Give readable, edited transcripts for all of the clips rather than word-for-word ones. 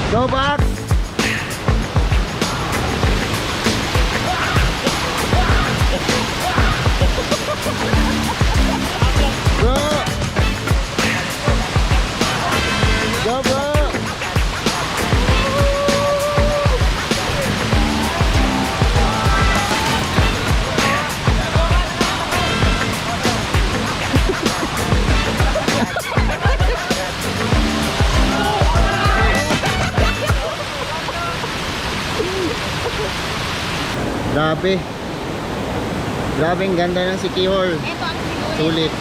Go back! Go! Go bro! Grabe. Grabe ang ganda ng Siquijor. Ito ang Sulit.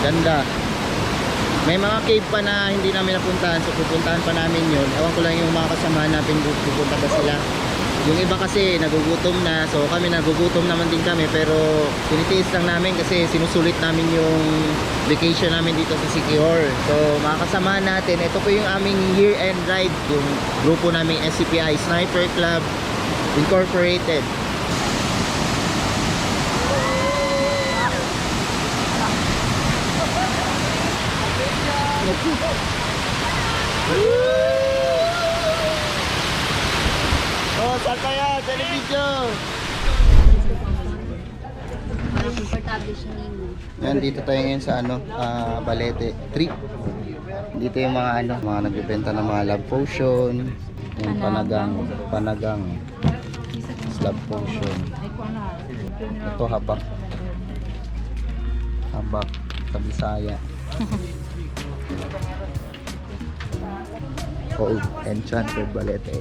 Ganda. May mga cave pa na hindi namin napuntahan, so pupuntahan pa namin yun. Ewan ko lang yung mga kasama natin pupunta ba sila. Yung iba kasi nagugutom na, so kami nagugutom naman din kami, pero tinitiis lang namin kasi sinusulit namin yung vacation namin dito sa Siquijor. So mga kasama natin, ito po yung aming year-end ride, yung grupo naming SCPI, Sniper Club Incorporated. Oh, saan kaya? Television! Parang komportable siya nimo. Yan, dito tayo ngayon sa ano, Balete Trip. Dito yung mga ano, mga nagbebenta ng mga love potion, yung panagang love potion. Ito habak sa Bisaya. Oh, Enchanted Balete.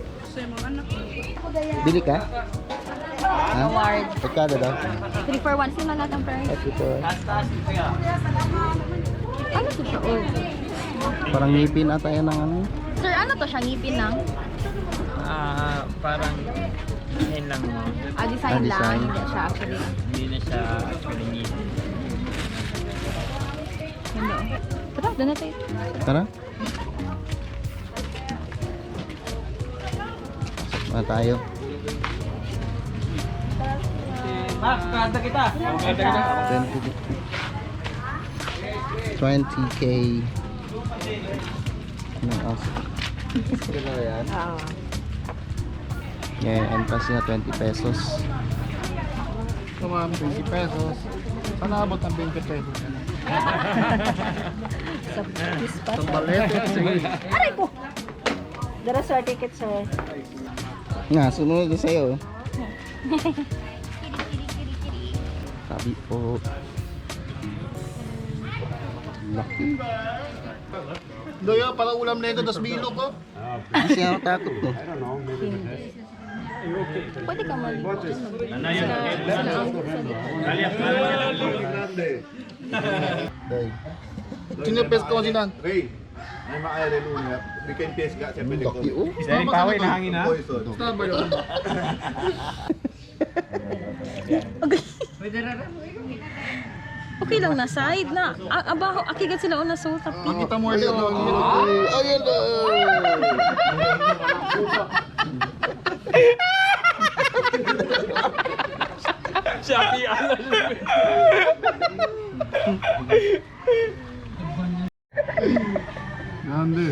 Bili ka? Ha? Award. Pagkada daw? 3 for 1 sila lahat ang price. Ito. Ano to siya? Oh. Parang ngipin ata yan ng ano. Sir, ano to siya? Ngipin lang? Parang design lang mo. Design lang. Design. Hindi siya actually. Hindi na siya actually ngipin. Hello. Tara, doon na tayo. Tara. Mga tayo. Kada kita. 20k. Ano else? Yan. Oo. Yeah, entrance na 20 pesos. Tumam 20 pesos. Sana abot ng 20 pesos. Sa pispat. Sa Balete, sige. Aray ko! Dara sir, ticket sir. Nga, sunod na sa'yo. Sabi po. Laki. Doyo, para ulam na ito, tas bilo ko. Hindi siya matakot to. Pwede ka mali. Day. Sinipes ko sinan. Ray, may maaari lunya. Bikin PS ka sa pelikon. Laki oh. Isang paway na hangin ha. Poison. Tama yun. Okay lang na side na. Abaho, akigat sila una so tapi. Kita mo ito. Ayan na. Shopee ala. Grande.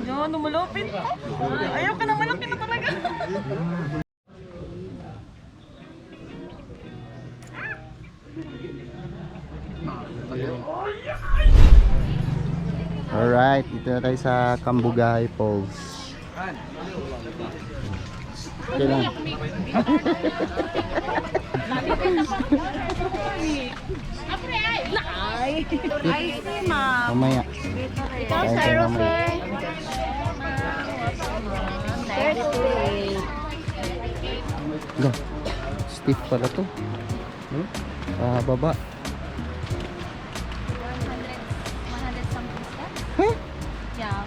No, numalupit. Ayaw ka na malapit na talaga. Alright, dito na tayo sa Cambugahay Falls. Okay lang. Ay, ma'am. Mamaya. Ikaw, Kaya sir, tayo mamaya. Go. Stiff pala to. Baba. 100 something steps? Huh? Yeah.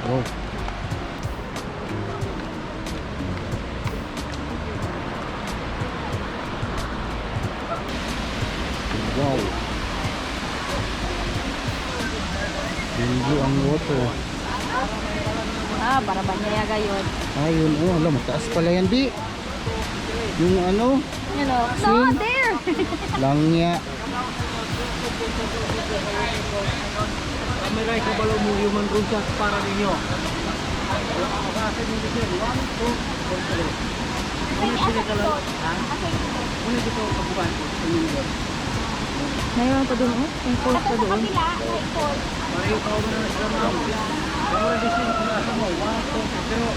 Oh. Wow. Tinggi ang water. Ah, para banyayaga yun. Ayun, oh, alam, mataas pala yan, Bi. Yung ano, You know, See? no, there! langya. Kami rin kabalo mo human runsak para ninyo. Mayroon pa doon, oh. May post pa doon. Pero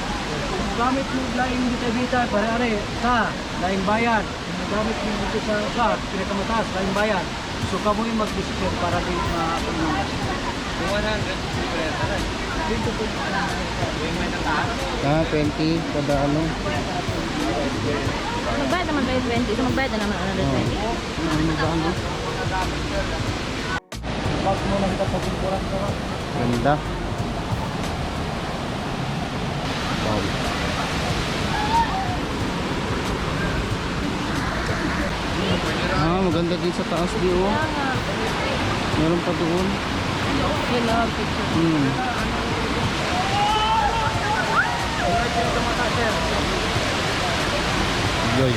kung gamit mo laing bita-bita, pare-are, sa laing bayan. Kung gamit mo dito sa pinakamataas, laing bayan. So kamo yung mag-decision para di ma-pagnunas. Kung 100, dito po yung may nataas. 20 kada ano. Magbayad naman tayo 20. So magbayad na naman another 20. Ano ba ano? Bak mo lang kita sa pagkuran ko. Ganda. Wow. Maganda din sa taas di oh. Kaya nga. Meron pa doon. Yun lang, picture. Joy.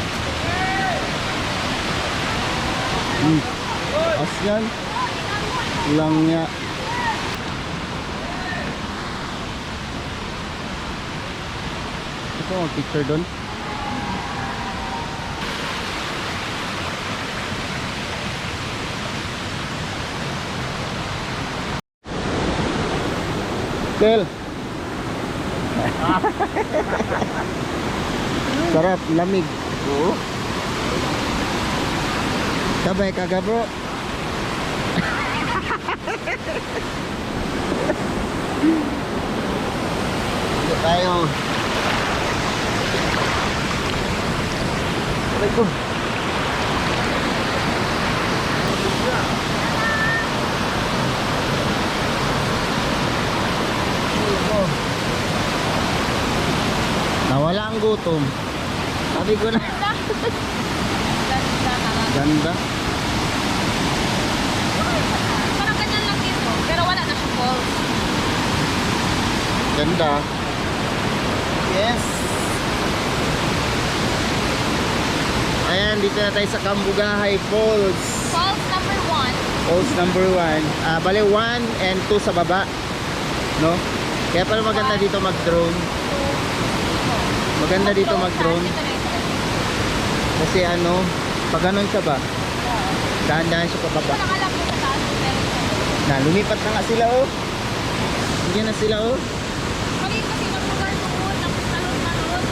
Asyan. Langya. Ito ang picture doon. Kel. Sarap, lamig. Oo. Sabay kaga bro. Dito tayo. Aray ko. Nawala ang gutom. Sabi ko na. Ganda. Parang ganyan lang dito. Pero wala na siyang balls. Ganda. Yes. Ayan, dito na tayo sa Kambugahay Falls. Falls number 1. Falls number 1. Bale 1 and 2 sa baba. No? Kaya pala maganda dito mag-drone. Maganda dito mag-drone. Kasi ano, pag ganun ka ba? Dahan-dahan siya pababa. Nakalam ko sa taas. Na, lumipat na nga sila oh. Diyan na sila oh. Mali kasi mag-lugar doon. Tapos talon-talon.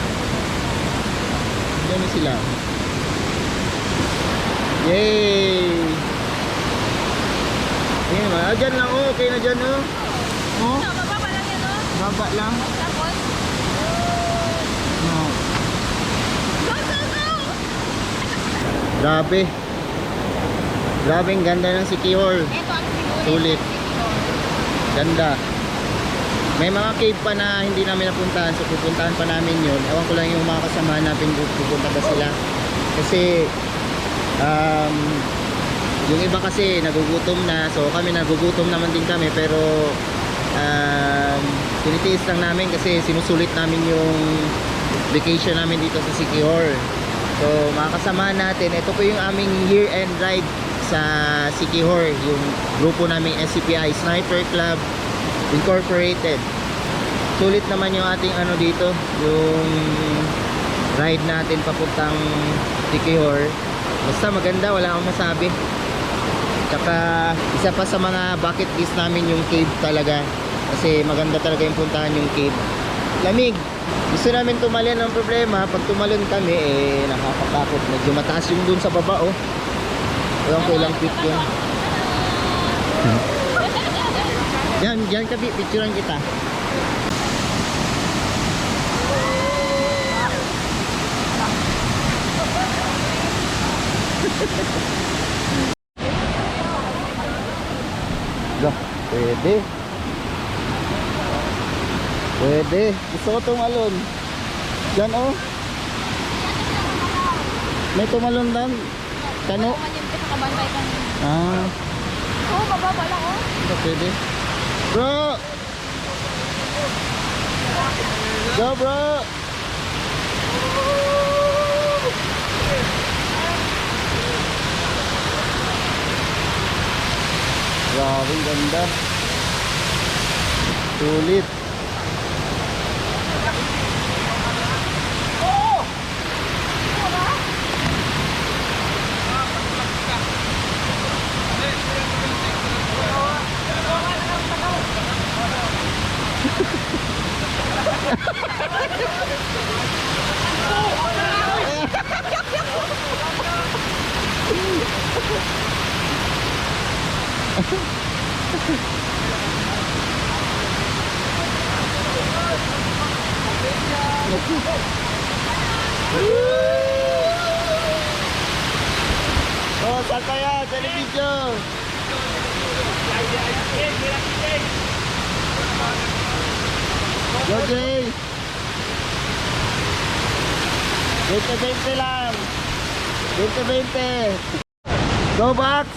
Diyan na sila. Yay! Ayan naman. Dyan lang oh. Okay na dyan oh. Oh, No, baba pa lang yan, no? baba lang. Tapos, No. go, go, go! Grabe. Grabe ang ganda ng Siquijor. Ito ang Sulit. Ganda. May mga cave pa na hindi namin napuntahan, so pupuntahan pa namin yun. Ewan ko lang yung mga kasama natin pupunta ba sila. Kasi yung iba kasi nagugutom na, so kami nagugutom naman din kami, pero tinitiis lang namin kasi sinusulit namin yung vacation namin dito sa Siquijor. So mga kasama natin, ito po yung aming year-end ride sa Siquijor, yung grupo naming SCPI Sniper Club Incorporated. Sulit naman yung ating ano dito, yung ride natin papuntang Siquijor. Basta maganda, wala akong masabi. Tsaka isa pa sa mga bucket list namin yung cave talaga, kasi maganda talaga yung puntahan yung cave. Lamig. Gusto namin tumalon, ng problema pag tumalon kami nakakatakot, medyo mataas yung dun sa baba oh. Ewan ko ilang feet yun. Diyan kabi, picturean kita. Pwede. Pwede. Gusto ko tumalon. Diyan oh. May tumalon dan. Kano? naman yung pinakabantay kanina. Ah. Oo, baba pa lang, oh. Ito pwede. Bro! Go bro! Grabe, ganda. Sulit. Oh, saan kaya? Television! Go Jay! 20-20 lang! 20-20! Go Box!